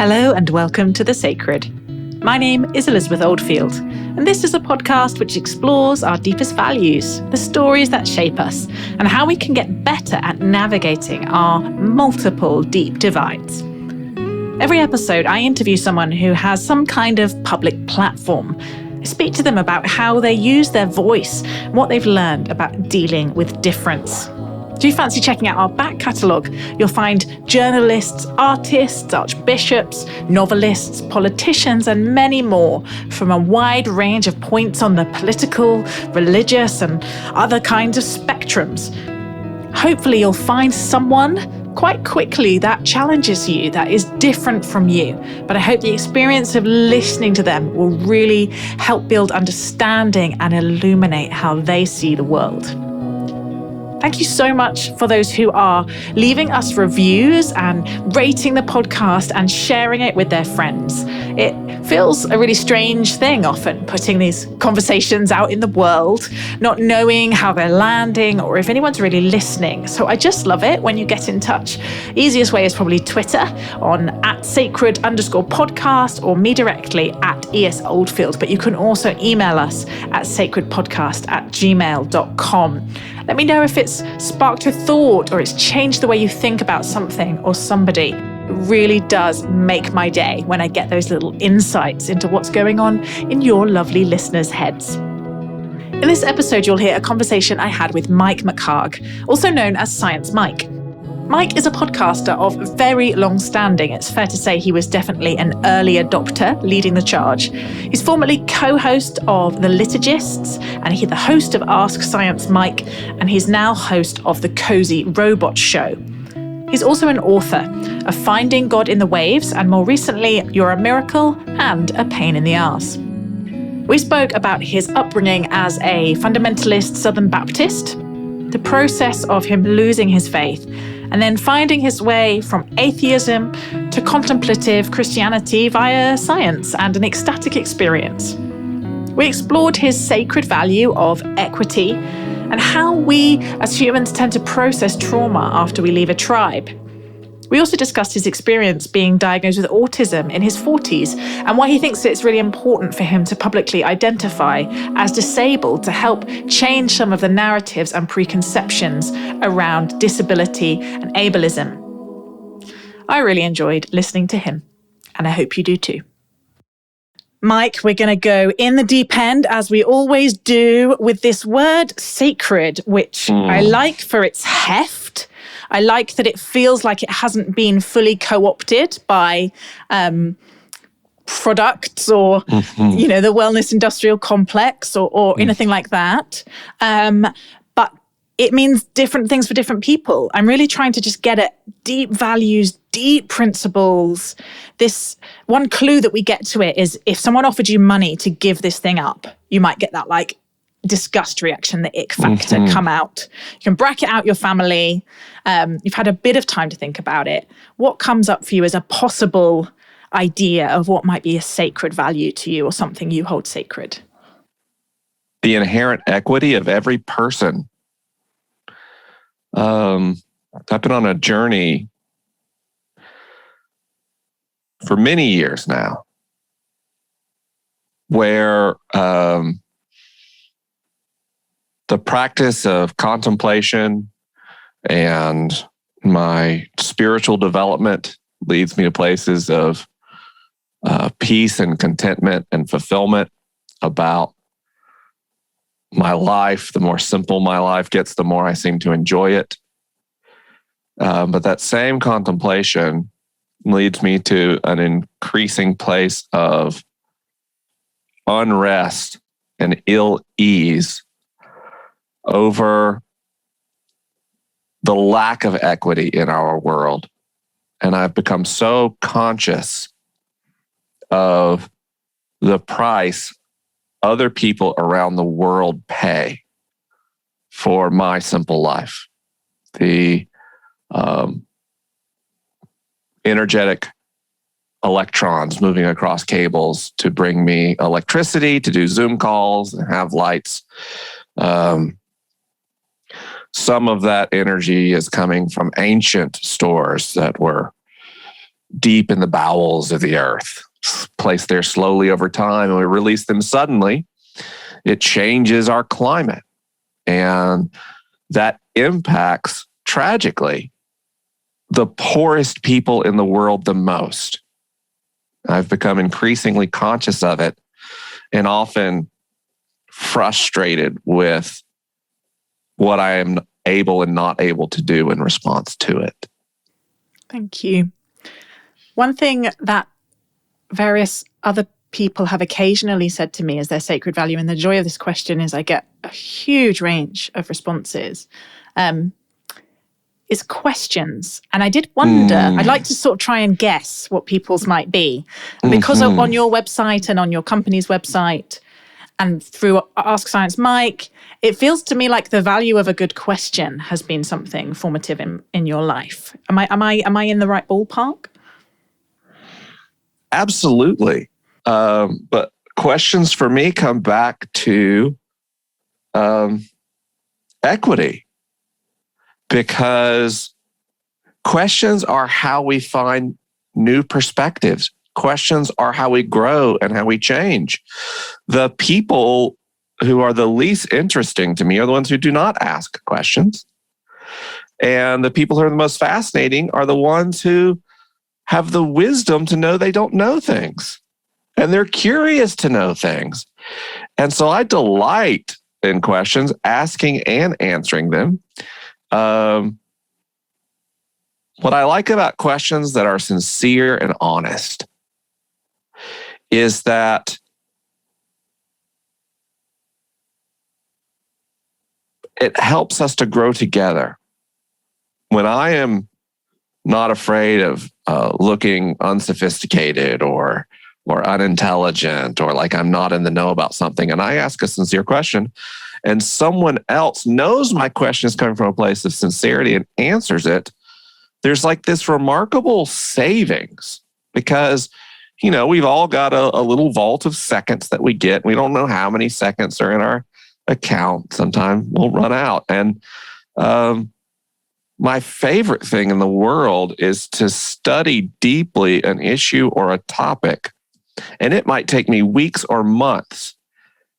Hello and welcome to The Sacred. My name is Elizabeth Oldfield, and this is a podcast which explores our deepest values, the stories that shape us, and how we can get better at navigating our multiple deep divides. Every episode, I interview someone who has some kind of public platform. I speak to them about how they use their voice and what they've learned about dealing with difference. Do you fancy checking out our back catalogue? You'll find journalists, artists, archbishops, novelists, politicians, and many more from a wide range of points on the political, religious, and other kinds of spectrums. Hopefully you'll find someone quite quickly that challenges you, that is different from you. But I hope the experience of listening to them will really help build understanding and illuminate how they see the world. Thank you so much for those who are leaving us reviews and rating the podcast and sharing it with their friends. It feels a really strange thing often, putting these conversations out in the world, not knowing how they're landing or if anyone's really listening. So I just love it when you get in touch. Easiest way is probably Twitter on @sacred_podcast or me directly @ESOldfield. But you can also email us at sacredpodcast@gmail.com. Let me know if it's sparked a thought or it's changed the way you think about something or somebody. It really does make my day when I get those little insights into what's going on in your lovely listeners' heads. In this episode, you'll hear a conversation I had with Mike McHargue, also known as Science Mike. Mike is a podcaster of very long standing. It's fair to say he was definitely an early adopter leading the charge. He's formerly co-host of the Liturgists, and he's the host of Ask Science Mike, and he's now host of the Cozy Robot Show. He's also an author of Finding God in the Waves, and more recently, You're a Miracle and a Pain in the Arse. We spoke about his upbringing as a fundamentalist Southern Baptist, the process of him losing his faith, and then finding his way from atheism to contemplative Christianity via science and an ecstatic experience. We explored his sacred value of equity and how we as humans tend to process trauma after we leave a tribe. We also discussed his experience being diagnosed with autism in his 40s and why he thinks it's really important for him to publicly identify as disabled to help change some of the narratives and preconceptions around disability and ableism. I really enjoyed listening to him, and I hope you do too. Mike, we're going to go in the deep end, as we always do, with this word sacred, which I like for its heft. I like that it feels like it hasn't been fully co-opted by products or, the wellness industrial complex or anything like that. But it means different things for different people. I'm really trying to just get at deep values, deep principles. This one clue that we get to it is if someone offered you money to give this thing up, you might get that disgust reaction, the ick factor come out. You can bracket out your family. You've had a bit of time to think about it. What comes up for you as a possible idea of what might be a sacred value to you or something you hold sacred? The inherent equity of every person. I've been on a journey for many years now where the practice of contemplation and my spiritual development leads me to places of peace and contentment and fulfillment about my life. The more simple my life gets, the more I seem to enjoy it. But that same contemplation leads me to an increasing place of unrest and ill ease over the lack of equity in our world. And I've become so conscious of the price other people around the world pay for my simple life. The energetic electrons moving across cables to bring me electricity, to do Zoom calls and have lights. Some of that energy is coming from ancient stores that were deep in the bowels of the earth, placed there slowly over time, and we release them suddenly, it changes our climate. And that impacts, tragically, the poorest people in the world the most. I've become increasingly conscious of it and often frustrated with what I am able and not able to do in response to it. Thank you. One thing that various other people have occasionally said to me as their sacred value, and the joy of this question is I get a huge range of responses, is questions. And I did wonder, I'd like to sort of try and guess what people's might be. And because on your website and on your company's website and through Ask Science Mike, it feels to me like the value of a good question has been something formative in your life. Am I in the right ballpark? Absolutely. But questions for me come back to equity, because questions are how we find new perspectives. Questions are how we grow and how we change. The people who are the least interesting to me are the ones who do not ask questions. And the people who are the most fascinating are the ones who have the wisdom to know they don't know things. And they're curious to know things. And so I delight in questions, asking and answering them. What I like about questions that are sincere and honest is that it helps us to grow together. When I am not afraid of looking unsophisticated or unintelligent, or like I'm not in the know about something, and I ask a sincere question, and someone else knows my question is coming from a place of sincerity and answers it, there's like this remarkable savings, because, you know, we've all got a little vault of seconds that we get. We don't know how many seconds are in our account. Sometime we'll run out. And my favorite thing in the world is to study deeply an issue or a topic. And it might take me weeks or months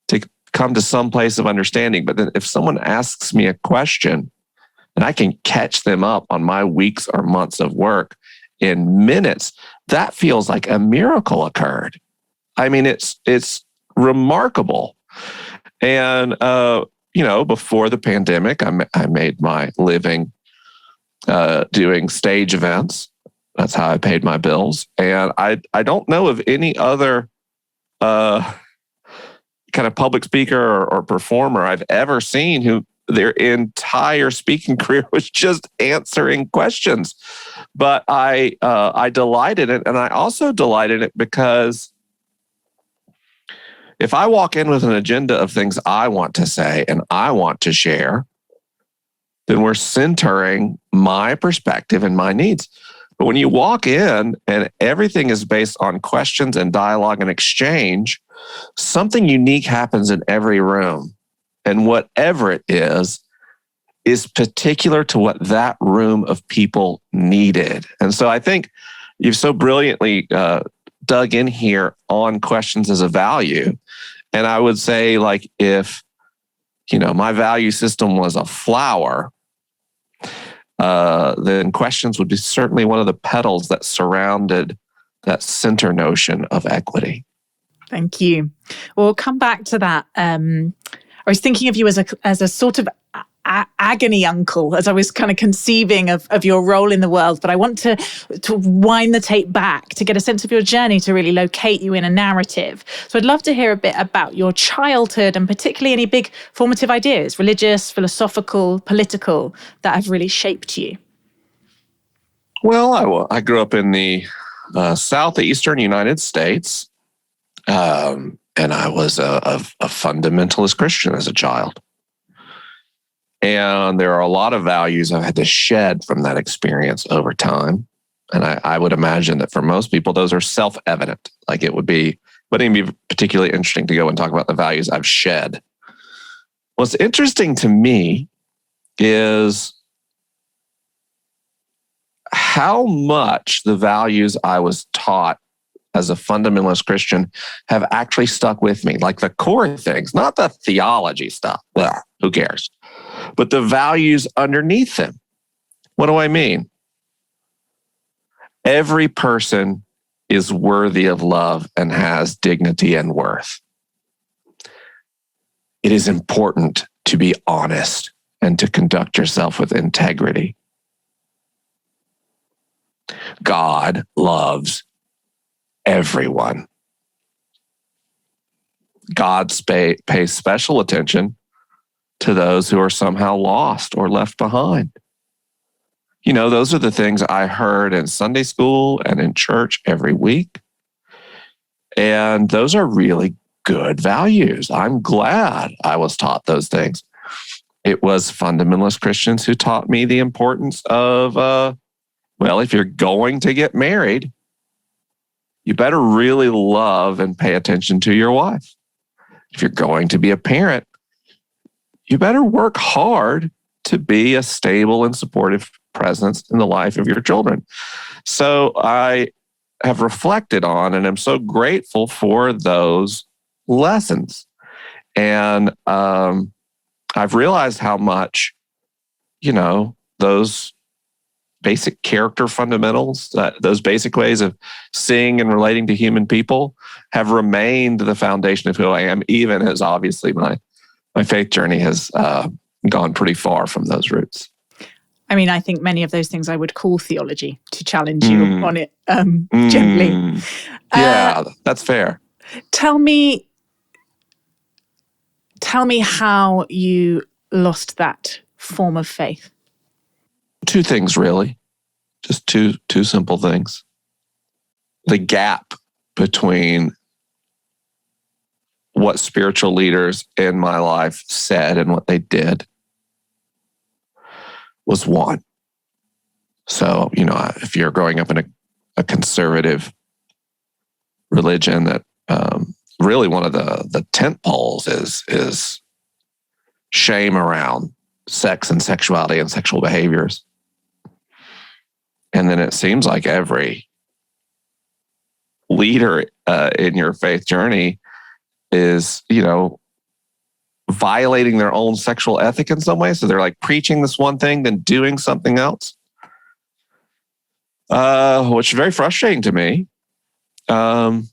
to come to some place of understanding. But then if someone asks me a question and I can catch them up on my weeks or months of work in minutes, that feels like a miracle occurred. I mean, it's remarkable. And, you know, before the pandemic, I made my living doing stage events. That's how I paid my bills. And I don't know of any other kind of public speaker or performer I've ever seen who their entire speaking career was just answering questions. But I delight in it. And I also delight in it because if I walk in with an agenda of things I want to say and I want to share, then we're centering my perspective and my needs. But when you walk in and everything is based on questions and dialogue and exchange, something unique happens in every room. And whatever it is particular to what that room of people needed. And so I think you've so brilliantly dug in here on questions as a value. And I would say, like, if, you know, my value system was a flower, then questions would be certainly one of the petals that surrounded that center notion of equity. Thank you. Well, we'll come back to that. I was thinking of you as a sort of agony uncle as I was kind of conceiving of your role in the world, but I want to wind the tape back to get a sense of your journey to really locate you in a narrative. So I'd love to hear a bit about your childhood and particularly any big formative ideas, religious, philosophical, political, that have really shaped you. Well, I grew up in the southeastern United States, and I was a fundamentalist Christian as a child. And there are a lot of values I've had to shed from that experience over time. And I would imagine that for most people, those are self-evident. Like wouldn't be particularly interesting to go and talk about the values I've shed. What's interesting to me is how much the values I was taught as a fundamentalist Christian have actually stuck with me. Like the core things, not the theology stuff. Well, who cares? But the values underneath them. What do I mean? Every person is worthy of love and has dignity and worth. It is important to be honest and to conduct yourself with integrity. God loves everyone. God pays special attention to those who are somehow lost or left behind. You know, those are the things I heard in Sunday school and in church every week. And those are really good values. I'm glad I was taught those things. It was fundamentalist Christians who taught me the importance of, well, if you're going to get married, you better really love and pay attention to your wife. If you're going to be a parent, you better work hard to be a stable and supportive presence in the life of your children. So I have reflected on and am so grateful for those lessons. And I've realized how much, you know, those basic character fundamentals, those basic ways of seeing and relating to human people have remained the foundation of who I am, even as obviously my faith journey has gone pretty far from those roots. I mean, I think many of those things I would call theology, to challenge you on it gently. Yeah, that's fair. Tell me how you lost that form of faith. Two things, really. Just two simple things. The gap between what spiritual leaders in my life said and what they did was one. So, you know, if you're growing up in a conservative religion, that really one of the tent poles is shame around sex and sexuality and sexual behaviors. And then it seems like every leader in your faith journey is, you know, violating their own sexual ethic in some way. So they're like preaching this one thing, then doing something else, which is very frustrating to me. And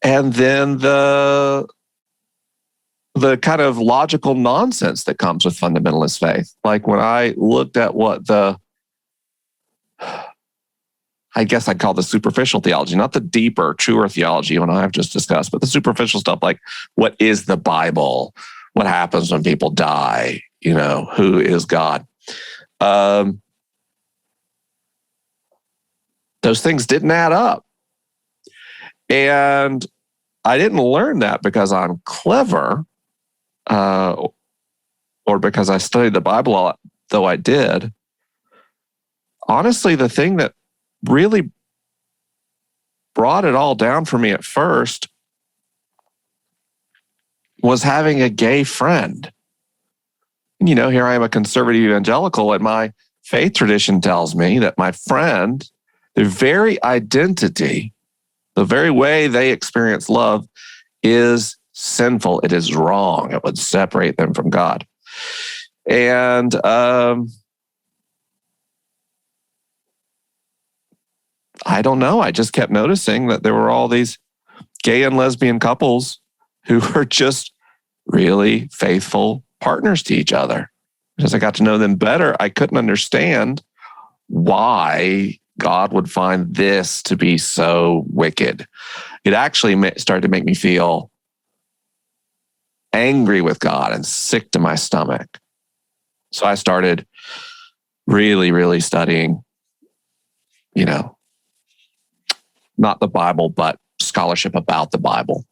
then the kind of logical nonsense that comes with fundamentalist faith. Like when I looked at what I guess I'd call the superficial theology, not the deeper, truer theology when I've just discussed, but the superficial stuff like what is the Bible? What happens when people die? You know, who is God? Those things didn't add up. And I didn't learn that because I'm clever or because I studied the Bible a lot, though I did. Honestly, the thing that really brought it all down for me at first was having a gay friend. You know, here I am, a conservative evangelical, and my faith tradition tells me that my friend, their very identity, the very way they experience love is sinful. It is wrong. It would separate them from God. And I don't know. I just kept noticing that there were all these gay and lesbian couples who were just really faithful partners to each other. As I got to know them better, I couldn't understand why God would find this to be so wicked. It actually started to make me feel angry with God and sick to my stomach. So I started really, really studying, you know, not the Bible, but scholarship about the Bible.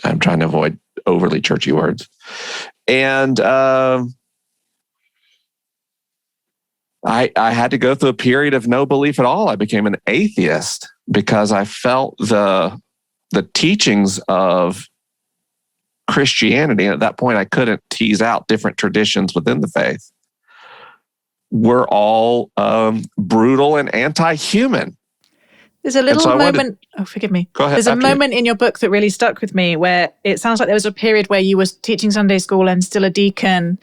I'm trying to avoid overly churchy words. And I had to go through a period of no belief at all. I became an atheist because I felt the teachings of Christianity. And at that point, I couldn't tease out different traditions within the faith. we're all brutal and anti-human. There's a little moment. Forgive me. Go ahead. There's a moment in your book that really stuck with me where it sounds like there was a period where you were teaching Sunday school and still a deacon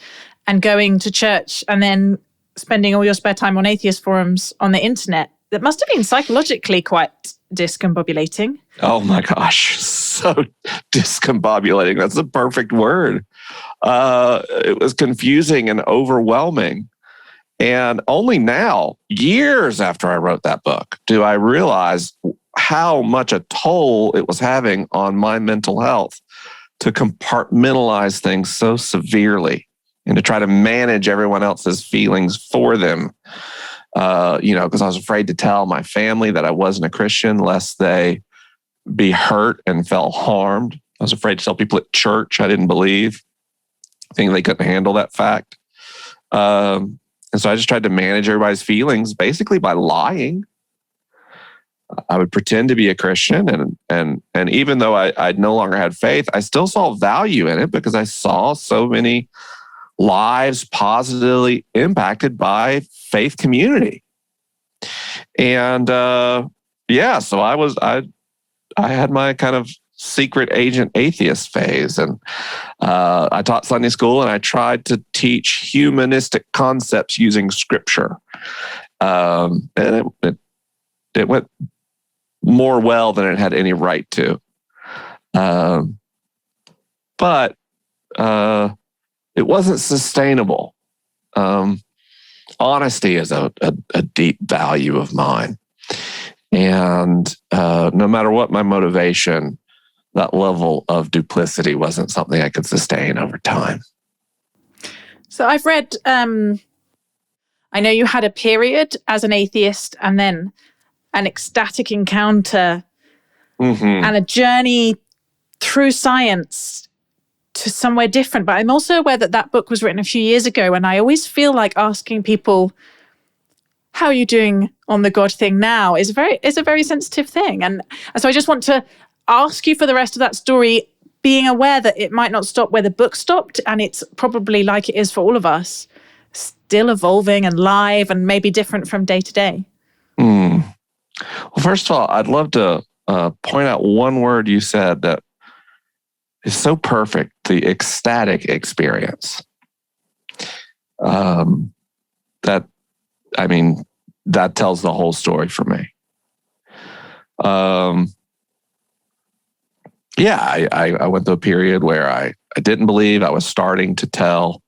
and going to church and then spending all your spare time on atheist forums on the internet. That must have been psychologically quite discombobulating. Oh my gosh. So discombobulating. That's the perfect word. It was confusing and overwhelming. And only now, years after I wrote that book, do I realize how much a toll it was having on my mental health to compartmentalize things so severely and to try to manage everyone else's feelings for them. Because I was afraid to tell my family that I wasn't a Christian lest they be hurt and felt harmed. I was afraid to tell people at church I didn't believe, thinking they couldn't handle that fact. And so I just tried to manage everybody's feelings basically by lying. I would pretend to be a Christian, and even though I no longer had faith, I still saw value in it because I saw so many lives positively impacted by faith community. And so I had my kind of secret agent atheist phase, and I taught Sunday school, and I tried to teach humanistic concepts using scripture, and it went more well than it had any right to. But it wasn't sustainable. Honesty is a deep value of mine. And no matter what my motivation, that level of duplicity wasn't something I could sustain over time. So I've read, I know you had a period as an atheist and then an ecstatic encounter and a journey through science to somewhere different. But I'm also aware that book was written a few years ago, and I always feel like asking people, how are you doing on the God thing now is a very sensitive thing. And so I just want to ask you for the rest of that story, being aware that it might not stop where the book stopped, and it's probably like it is for all of us, still evolving and live and maybe different from day to day. Well, first of all, I'd love to point out one word you said that is so perfect, the ecstatic experience. That tells the whole story for me. I went through a period where I didn't believe. I was starting to tell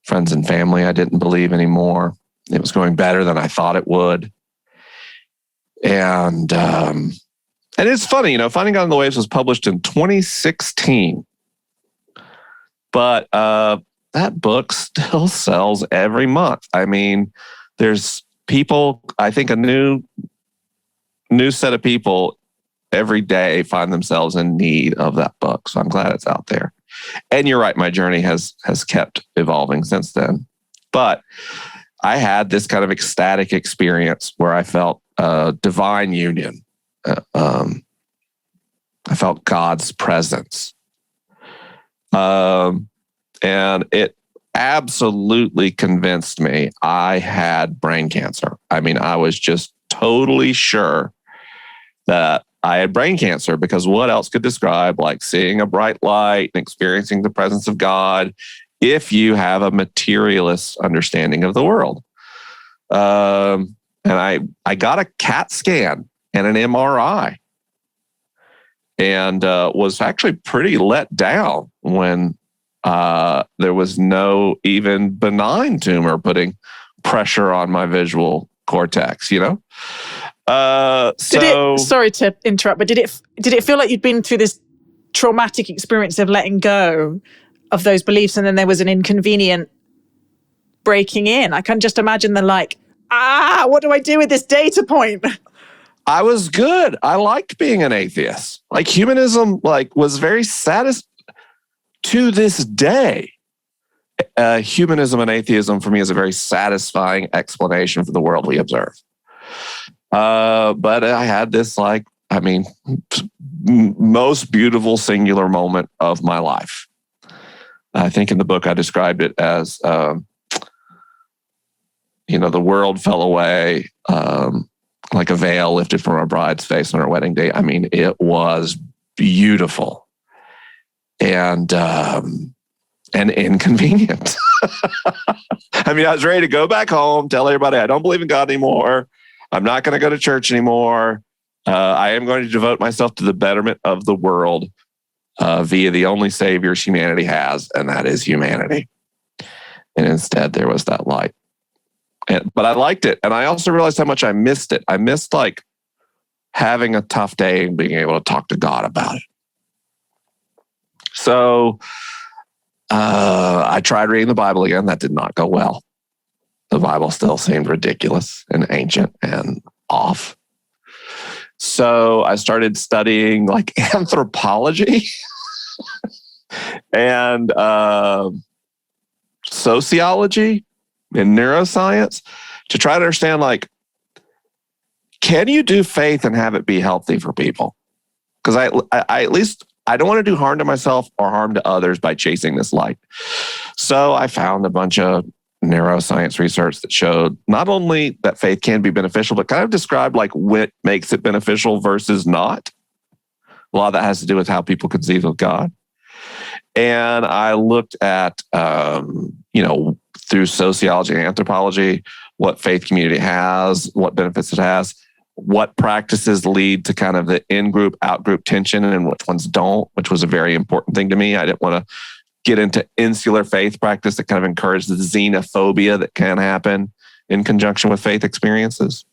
friends and family I didn't believe anymore. It was going better than I thought it would. And it's funny, Finding God in the Waves was published in 2016. But that book still sells every month. I mean, there's people, I think a new set of people every day find themselves in need of that book. So I'm glad it's out there. And you're right, my journey has kept evolving since then. But I had this kind of ecstatic experience where I felt divine union. I felt God's presence. And it absolutely convinced me I had brain cancer. I mean, I was just totally sure that I had brain cancer, because what else could describe like seeing a bright light and experiencing the presence of God if you have a materialist understanding of the world? And I got a CAT scan and an MRI, and was actually pretty let down when there was no even benign tumor putting pressure on my visual cortex, Sorry to interrupt, but did it feel like you'd been through this traumatic experience of letting go of those beliefs, and then there was an inconvenient breaking in? I can just imagine what do I do with this data point? I was good. I liked being an atheist. Like humanism, was very to this day. Humanism and atheism for me is a very satisfying explanation for the world we observe. But I had this most beautiful singular moment of my life. I think in the book I described it as the world fell away like a veil lifted from our bride's face on our wedding day. I mean, it was beautiful and inconvenient. I mean, I was ready to go back home, tell everybody I don't believe in God anymore. I'm not going to go to church anymore. I am going to devote myself to the betterment of the world via the only saviors humanity has, and that is humanity. And instead, there was that light. But I liked it. And I also realized how much I missed it. I missed like having a tough day and being able to talk to God about it. So I tried reading the Bible again. That did not go well. The Bible still seemed ridiculous and ancient and off. So I started studying like anthropology and sociology and neuroscience to try to understand, like, can you do faith and have it be healthy for people? Because I at least I don't want to do harm to myself or harm to others by chasing this light. So I found a bunch of neuroscience research that showed not only that faith can be beneficial, but kind of described like what makes it beneficial versus not. A lot of that has to do with how people conceive of God. And I looked at, through sociology and anthropology, what faith community has, what benefits it has, what practices lead to kind of the in-group, out-group tension and which ones don't, which was a very important thing to me. I didn't want to get into insular faith practice that kind of encouraged the xenophobia that can happen in conjunction with faith experiences.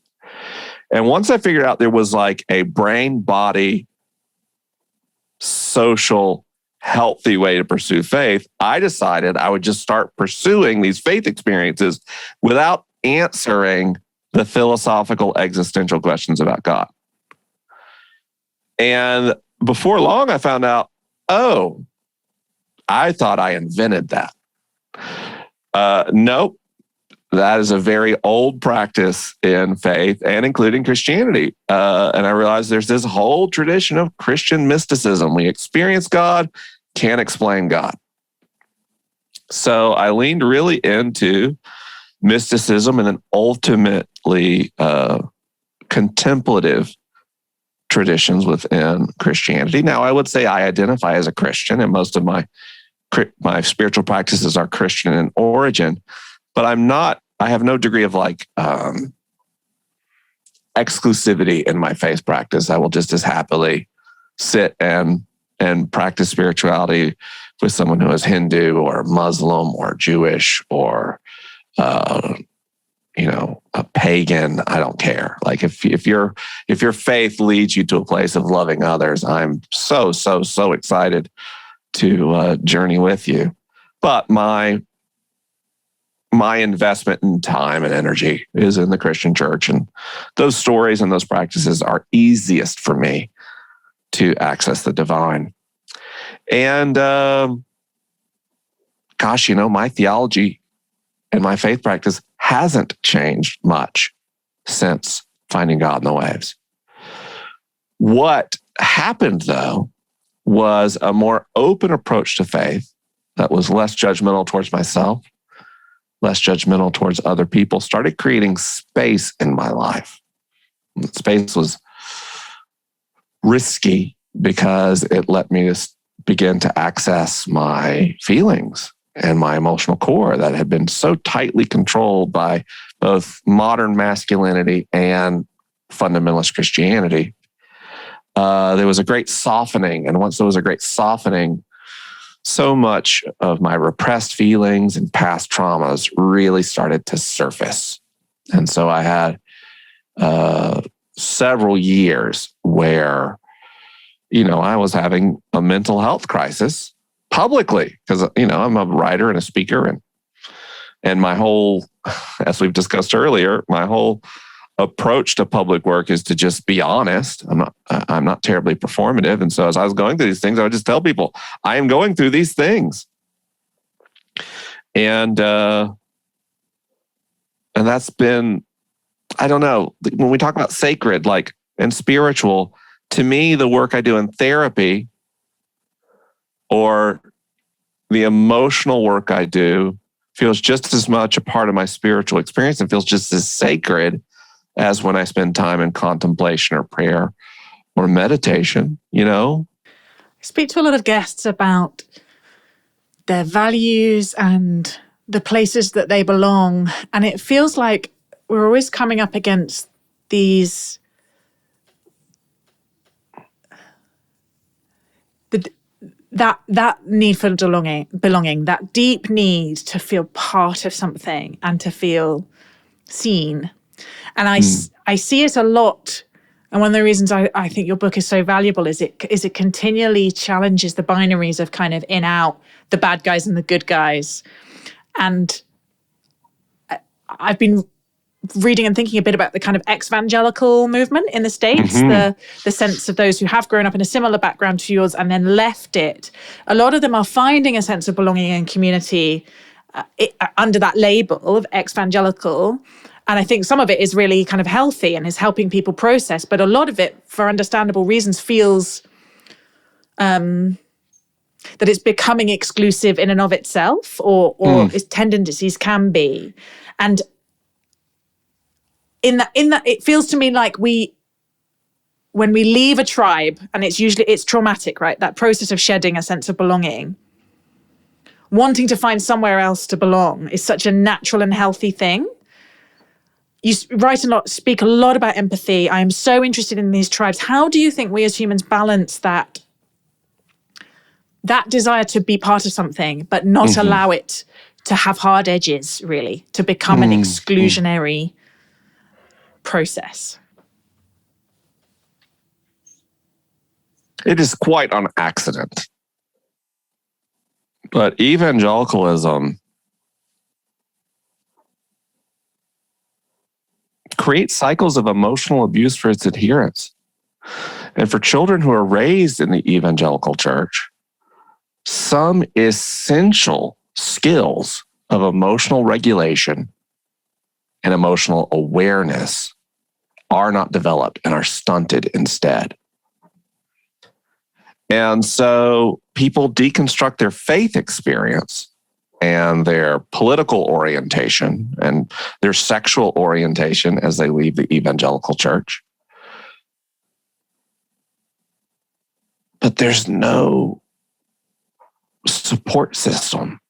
And once I figured out there was like a brain-body, social, healthy way to pursue faith, I decided I would just start pursuing these faith experiences without answering the philosophical existential questions about God. And before long, I found out, I thought I invented that. Nope. That is a very old practice in faith and including Christianity. And I realized there's this whole tradition of Christian mysticism. We experience God, can't explain God. So I leaned really into mysticism and then ultimately contemplative traditions within Christianity. Now, I would say I identify as a Christian, and most of my spiritual practices are Christian in origin, but I have no degree of like exclusivity in my faith practice. I will just as happily sit and practice spirituality with someone who is Hindu or Muslim or Jewish or a pagan. I don't care. Like if your faith leads you to a place of loving others, I'm so excited to journey with you. But my investment in time and energy is in the Christian church, and those stories and those practices are easiest for me to access the divine. And my theology and my faith practice hasn't changed much since finding God in the waves. What happened, though, was a more open approach to faith that was less judgmental towards myself, less judgmental towards other people, started creating space in my life. Space was risky because it let me just begin to access my feelings and my emotional core that had been so tightly controlled by both modern masculinity and fundamentalist Christianity. There was a great softening. And once there was a great softening, so much of my repressed feelings and past traumas really started to surface. And so I had several years where, I was having a mental health crisis publicly because, I'm a writer and a speaker, and my whole, as we've discussed earlier, my whole approach to public work is to just be honest. I'm not terribly performative. And so as I was going through these things, I would just tell people, I am going through these things. And that's been, I don't know, when we talk about sacred, like, and spiritual, to me, the work I do in therapy or the emotional work I do feels just as much a part of my spiritual experience and feels just as sacred as when I spend time in contemplation or prayer or meditation, I speak to a lot of guests about their values and the places that they belong. And it feels like we're always coming up against these that need for belonging, that deep need to feel part of something and to feel seen. And I see it a lot. And one of the reasons I think your book is so valuable is it continually challenges the binaries of kind of in, out, the bad guys and the good guys. And I've been reading and thinking a bit about the kind of ex-evangelical movement in the States, the sense of those who have grown up in a similar background to yours and then left it. A lot of them are finding a sense of belonging and community under that label of ex-evangelical. And I think some of it is really kind of healthy and is helping people process. But a lot of it, for understandable reasons, feels that it's becoming exclusive in and of itself, or its tendencies can be. And in that, it feels to me like when we leave a tribe, and it's traumatic, right? That process of shedding a sense of belonging, wanting to find somewhere else to belong is such a natural and healthy thing. You write a lot, speak a lot about empathy. I am so interested in these tribes. How do you think we as humans balance that desire to be part of something, but not allow it to have hard edges, really, to become an exclusionary process? It is quite an accident. But evangelicalism creates cycles of emotional abuse for its adherents. And for children who are raised in the evangelical church, some essential skills of emotional regulation and emotional awareness are not developed and are stunted instead. And so people deconstruct their faith experience and their political orientation and their sexual orientation as they leave the evangelical church. But there's no support system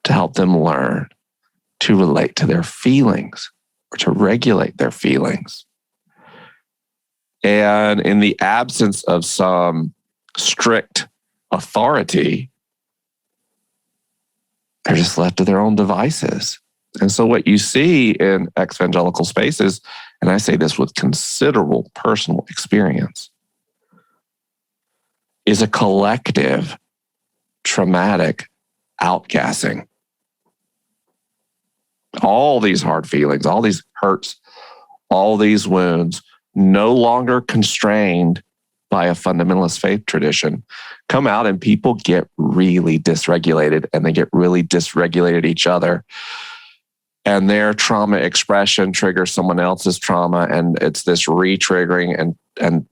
to help them learn to relate to their feelings or to regulate their feelings. And in the absence of some strict authority, they're just left to their own devices. And so what you see in ex-evangelical spaces, and I say this with considerable personal experience, is a collective traumatic outgassing. All these hard feelings, all these hurts, all these wounds, no longer constrained by a fundamentalist faith tradition, come out and people get really dysregulated, and they get really dysregulated each other. And their trauma expression triggers someone else's trauma, and it's this re-triggering and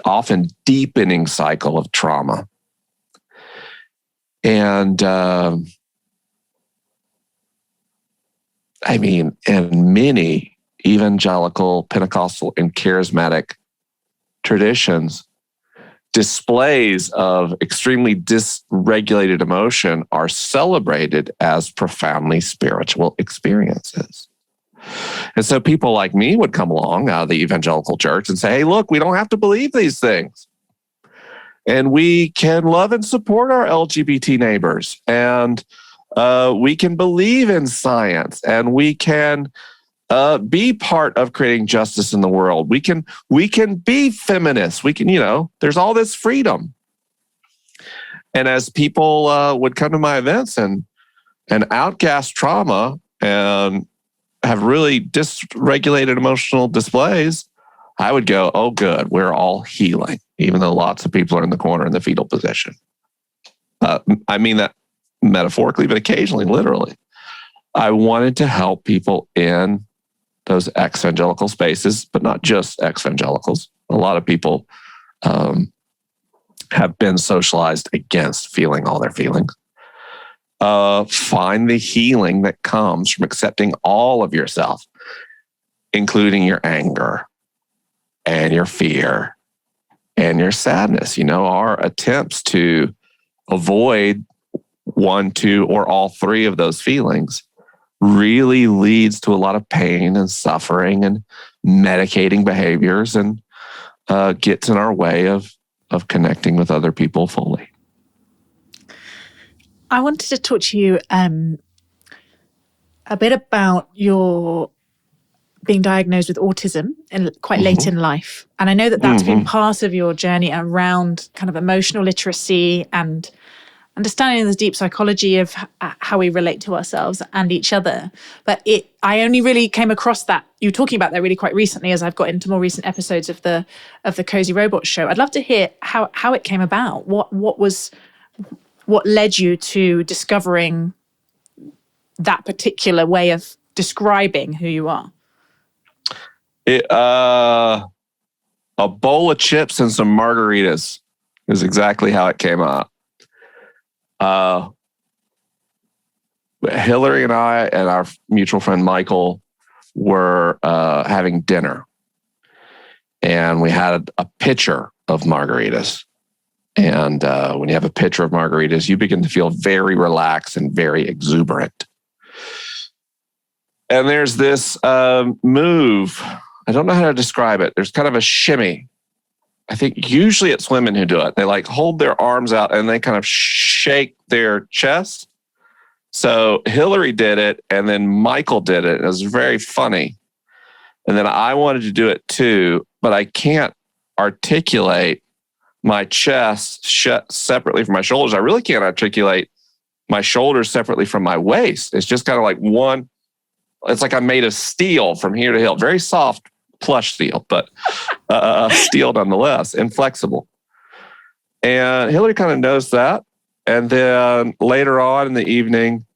often deepening cycle of trauma. And in many evangelical, Pentecostal, and charismatic traditions, displays of extremely dysregulated emotion are celebrated as profoundly spiritual experiences. And so people like me would come along out of the evangelical church and say, hey, look, we don't have to believe these things. And we can love and support our LGBT neighbors. And we can believe in science. And we can be part of creating justice in the world. We can be feminists. We can, there's all this freedom. And as people would come to my events and outcast trauma and have really dysregulated emotional displays, I would go, oh, good, we're all healing, even though lots of people are in the corner in the fetal position. I mean that metaphorically, but occasionally literally. I wanted to help people in those ex-evangelical spaces, but not just ex-evangelicals. A lot of people have been socialized against feeling all their feelings. find the healing that comes from accepting all of yourself, including your anger and your fear and your sadness. Our attempts to avoid one, two, or all three of those feelings really leads to a lot of pain and suffering and medicating behaviors, and gets in our way of connecting with other people fully. I wanted to talk to you a bit about your being diagnosed with autism quite late in life. And I know that that's been part of your journey around kind of emotional literacy and understanding the deep psychology of how we relate to ourselves and each other. But I only really came across that, you talking about that really quite recently, as I've got into more recent episodes of the Cozy Robot Show. I'd love to hear how it came about. What led you to discovering that particular way of describing who you are? A bowl of chips and some margaritas is exactly how it came out. Hillary and I and our mutual friend Michael were having dinner, and we had a pitcher of margaritas. And when you have a pitcher of margaritas, you begin to feel very relaxed and very exuberant. And there's this move. I don't know how to describe it. There's kind of a shimmy. I think usually it's women who do it. They like hold their arms out and they kind of shake their chest. So Hillary did it, and then Michael did it. It was very funny. And then I wanted to do it too, but I can't articulate my chest separately from my shoulders. I really can't articulate my shoulders separately from my waist. It's just kind of like one. It's like I'm made of steel from here to here. Very soft, plush steel, but steel nonetheless, inflexible. And Hillary kind of knows that. And then later on in the evening,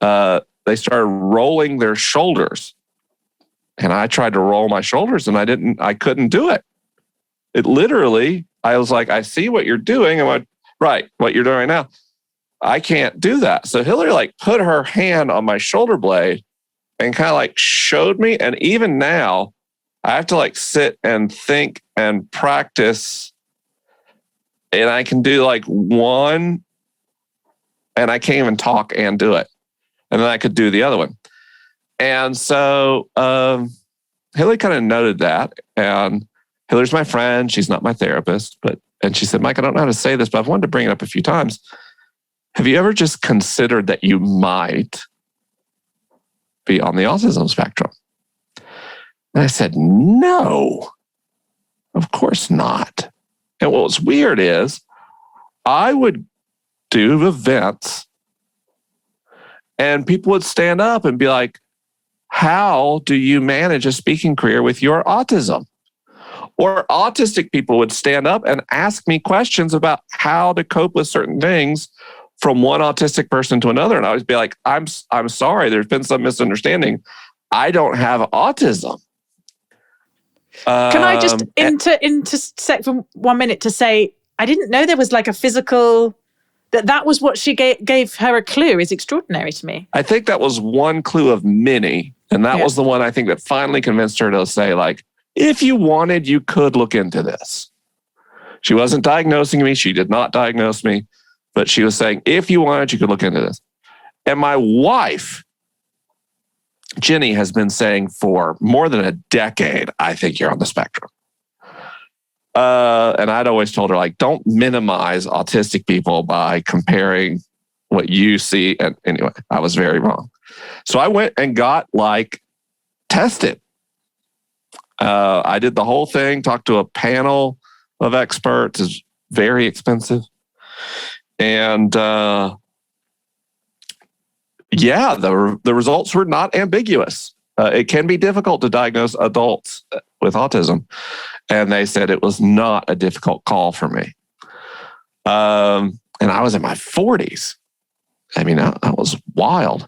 they started rolling their shoulders. And I tried to roll my shoulders, and I couldn't do it. It literally, I was like, I see what you're doing. I went, right, what you're doing right now. I can't do that. So Hillary like put her hand on my shoulder blade and kind of like showed me. And even now, I have to like sit and think and practice. And I can do like one, and I can't even talk and do it. And then I could do the other one. And so Hillary kind of noted that. And Hillary's my friend. She's not my therapist. And she said, Mike, I don't know how to say this, but I've wanted to bring it up a few times. Have you ever just considered that you might be on the autism spectrum? And I said, no, of course not. And what was weird is I would do events and people would stand up and be like, how do you manage a speaking career with your autism? Or autistic people would stand up and ask me questions about how to cope with certain things from one autistic person to another. And I would be like, I'm sorry, there's been some misunderstanding. I don't have autism. Can I just intersect for 1 minute to say, I didn't know there was like a physical, that was what she gave her a clue is extraordinary to me. I think that was one clue of many. And that was the one I think that finally convinced her to say like, if you wanted, you could look into this. She wasn't diagnosing me. She did not diagnose me, but she was saying, if you wanted, you could look into this. And my wife, Jenny, has been saying for more than a decade, I think you're on the spectrum. And I'd always told her, like, don't minimize autistic people by comparing what you see. And anyway, I was very wrong. So I went and got like tested. I did the whole thing, talked to a panel of experts. It's very expensive. And the results were not ambiguous. It can be difficult to diagnose adults with autism. And they said it was not a difficult call for me. And I was in my 40s. I mean, that was wild.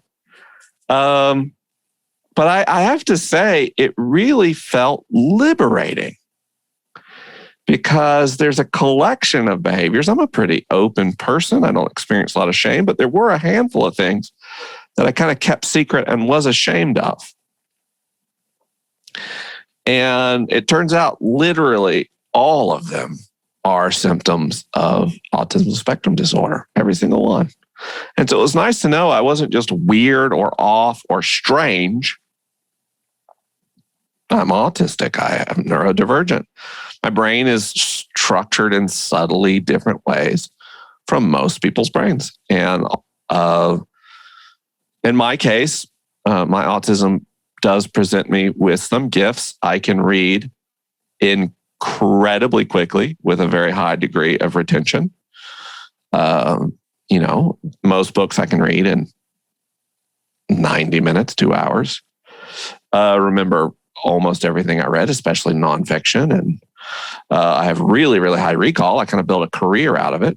But I have to say, it really felt liberating because there's a collection of behaviors. I'm a pretty open person. I don't experience a lot of shame, but there were a handful of things that I kind of kept secret and was ashamed of. And it turns out literally all of them are symptoms of autism spectrum disorder, every single one. And so it was nice to know I wasn't just weird or off or strange. I'm autistic. I am neurodivergent. My brain is structured in subtly different ways from most people's brains. And in my case, my autism does present me with some gifts. I can read incredibly quickly with a very high degree of retention. Most books I can read in 90 minutes, 2 hours. Remember almost everything I read, especially nonfiction. And I have really, really high recall. I kind of built a career out of it.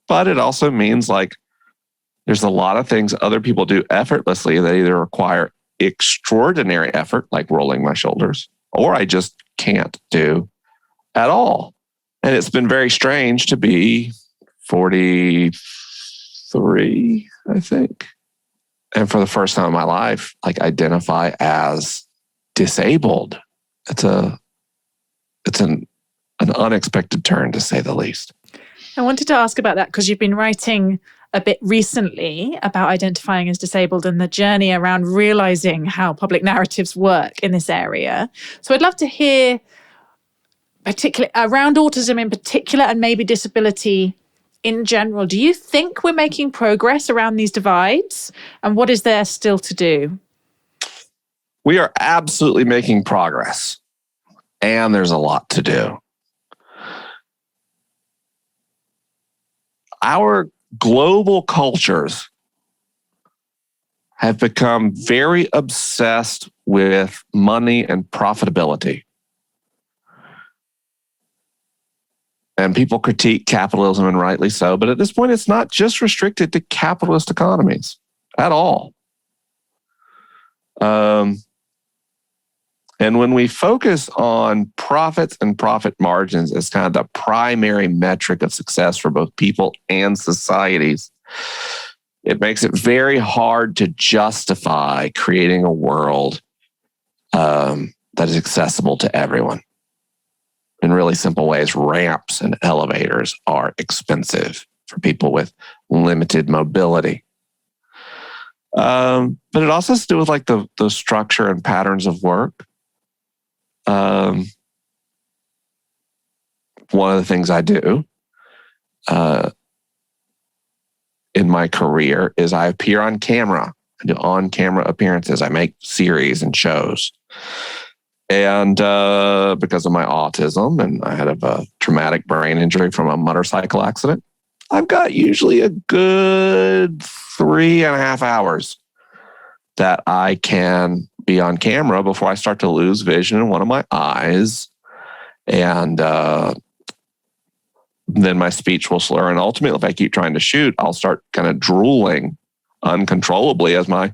But it also means like there's a lot of things other people do effortlessly that either require extraordinary effort, like rolling my shoulders, or I just can't do at all. And it's been very strange to be 43, I think. And for the first time in my life, like identify as disabled. It's an unexpected turn, to say the least. I wanted to ask about that because you've been writing a bit recently about identifying as disabled and the journey around realizing how public narratives work in this area. So I'd love to hear particularly around autism in particular and maybe disability in general. Do you think we're making progress around these divides? And what is there still to do? We are absolutely making progress. And there's a lot to do. Our global cultures have become very obsessed with money and profitability. And people critique capitalism, and rightly so. But at this point, it's not just restricted to capitalist economies at all. And when we focus on profits and profit margins as kind of the primary metric of success for both people and societies, it makes it very hard to justify creating a world that is accessible to everyone. In really simple ways, ramps and elevators are expensive for people with limited mobility. But it also has to do with like the structure and patterns of work. One of the things I do in my career is I appear on camera. I do on-camera appearances. I make series and shows. And because of my autism, and I had a traumatic brain injury from a motorcycle accident, I've got usually a good 3.5 hours that I can be on camera before I start to lose vision in one of my eyes. And then my speech will slur. And ultimately, if I keep trying to shoot, I'll start kind of drooling uncontrollably as my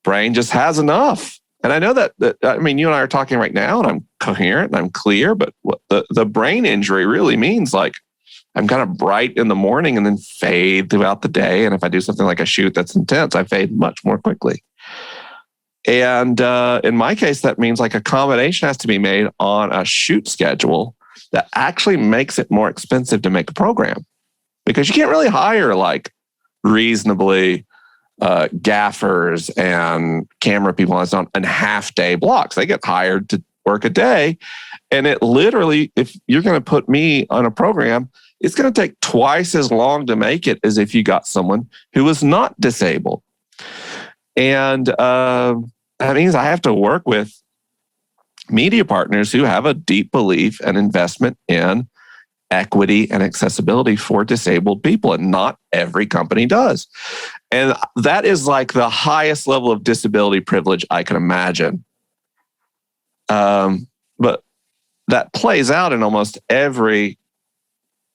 brain just has enough. And I know that I mean, you and I are talking right now, and I'm coherent and I'm clear, but what the brain injury really means, like, I'm kind of bright in the morning and then fade throughout the day. And if I do something like a shoot that's intense, I fade much more quickly. And in my case, that means like a combination has to be made on a shoot schedule that actually makes it more expensive to make a program, because you can't really hire like reasonably gaffers and camera people on half-day blocks. They get hired to work a day. And it literally, if you're going to put me on a program, it's going to take twice as long to make it as if you got someone who is not disabled. And that means I have to work with media partners who have a deep belief and investment in equity and accessibility for disabled people. And not every company does. And that is like the highest level of disability privilege I can imagine. But that plays out in almost every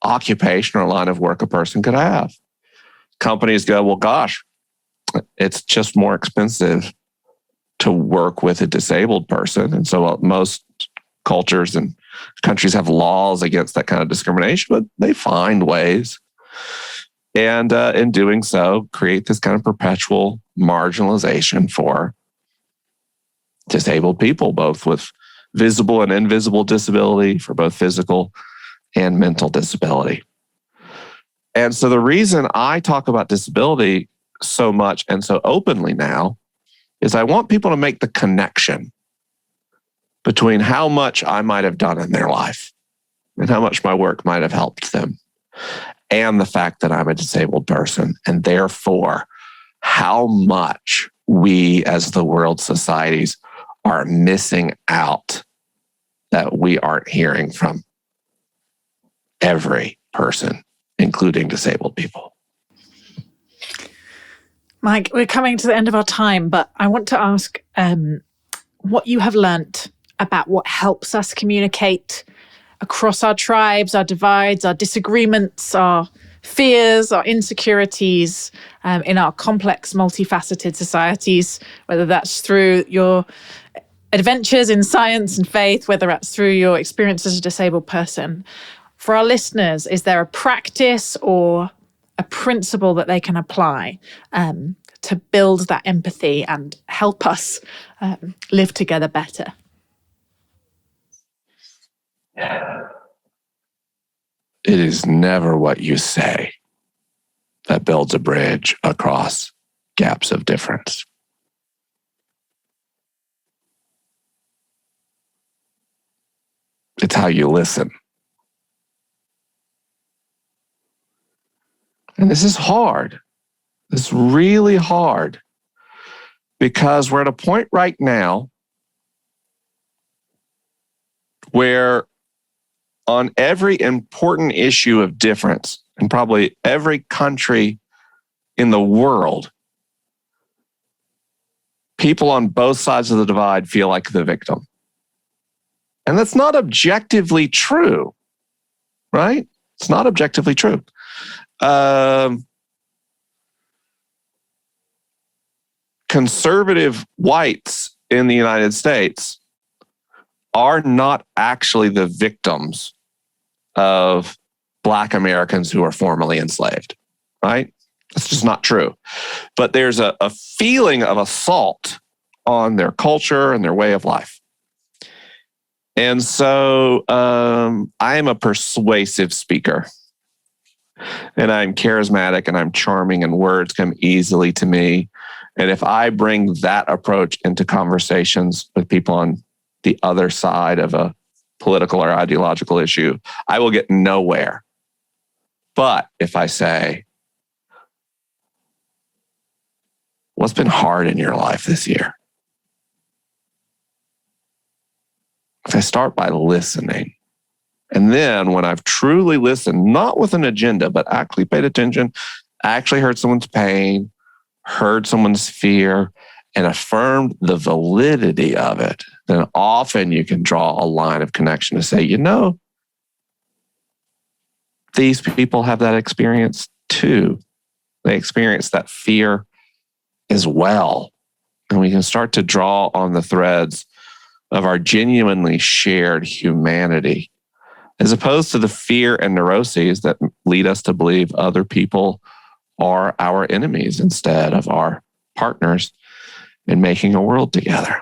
occupation or line of work a person could have. Companies go, well, gosh, it's just more expensive to work with a disabled person. And so most cultures and countries have laws against that kind of discrimination, but they find ways. And in doing so, create this kind of perpetual marginalization for disabled people, both with visible and invisible disability, for both physical and mental disability. And so the reason I talk about disability so much and so openly now is I want people to make the connection between how much I might have done in their life and how much my work might have helped them, and the fact that I'm a disabled person, and therefore how much we as the world societies are missing out that we aren't hearing from every person, including disabled people. Mike, we're coming to the end of our time, but I want to ask what you have learnt about what helps us communicate across our tribes, our divides, our disagreements, our fears, our insecurities in our complex, multifaceted societies, whether that's through your adventures in science and faith, whether that's through your experience as a disabled person. For our listeners, is there a practice or a principle that they can apply to build that empathy and help us live together better? It is never what you say that builds a bridge across gaps of difference. It's how you listen. And this is hard. This is really hard because we're at a point right now where on every important issue of difference in probably every country in the world, people on both sides of the divide feel like the victim. And that's not objectively true, right? It's not objectively true. Conservative whites in the United States are not actually the victims of Black Americans who are formerly enslaved, right? It's just not true. But there's a feeling of assault on their culture and their way of life. And so I am a persuasive speaker. And I'm charismatic and I'm charming and words come easily to me. And if I bring that approach into conversations with people on the other side of a political or ideological issue, I will get nowhere. But if I say, what's been hard in your life this year? If I start by listening, and then when I've truly listened, not with an agenda, but actually paid attention, actually heard someone's pain, heard someone's fear, and affirmed the validity of it, then often you can draw a line of connection to say, you know, these people have that experience too. They experience that fear as well. And we can start to draw on the threads of our genuinely shared humanity, as opposed to the fear and neuroses that lead us to believe other people are our enemies instead of our partners in making a world together.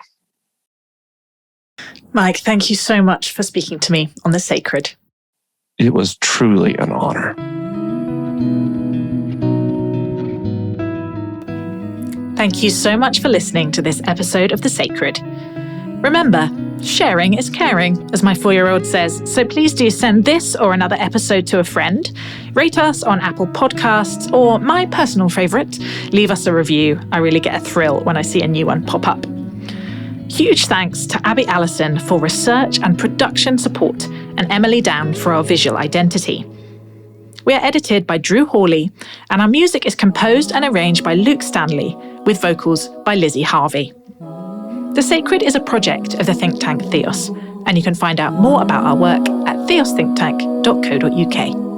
Mike, thank you so much for speaking to me on The Sacred. It was truly an honor. Thank you so much for listening to this episode of The Sacred. Remember, sharing is caring, as my 4-year-old says, so please do send this or another episode to a friend, rate us on Apple Podcasts, or my personal favourite, leave us a review. I really get a thrill when I see a new one pop up. Huge thanks to Abby Allison for research and production support, and Emily Down for our visual identity. We are edited by Drew Hawley, and our music is composed and arranged by Luke Stanley, with vocals by Lizzie Harvey. The Sacred is a project of the think tank Theos, and you can find out more about our work at theosthinktank.co.uk.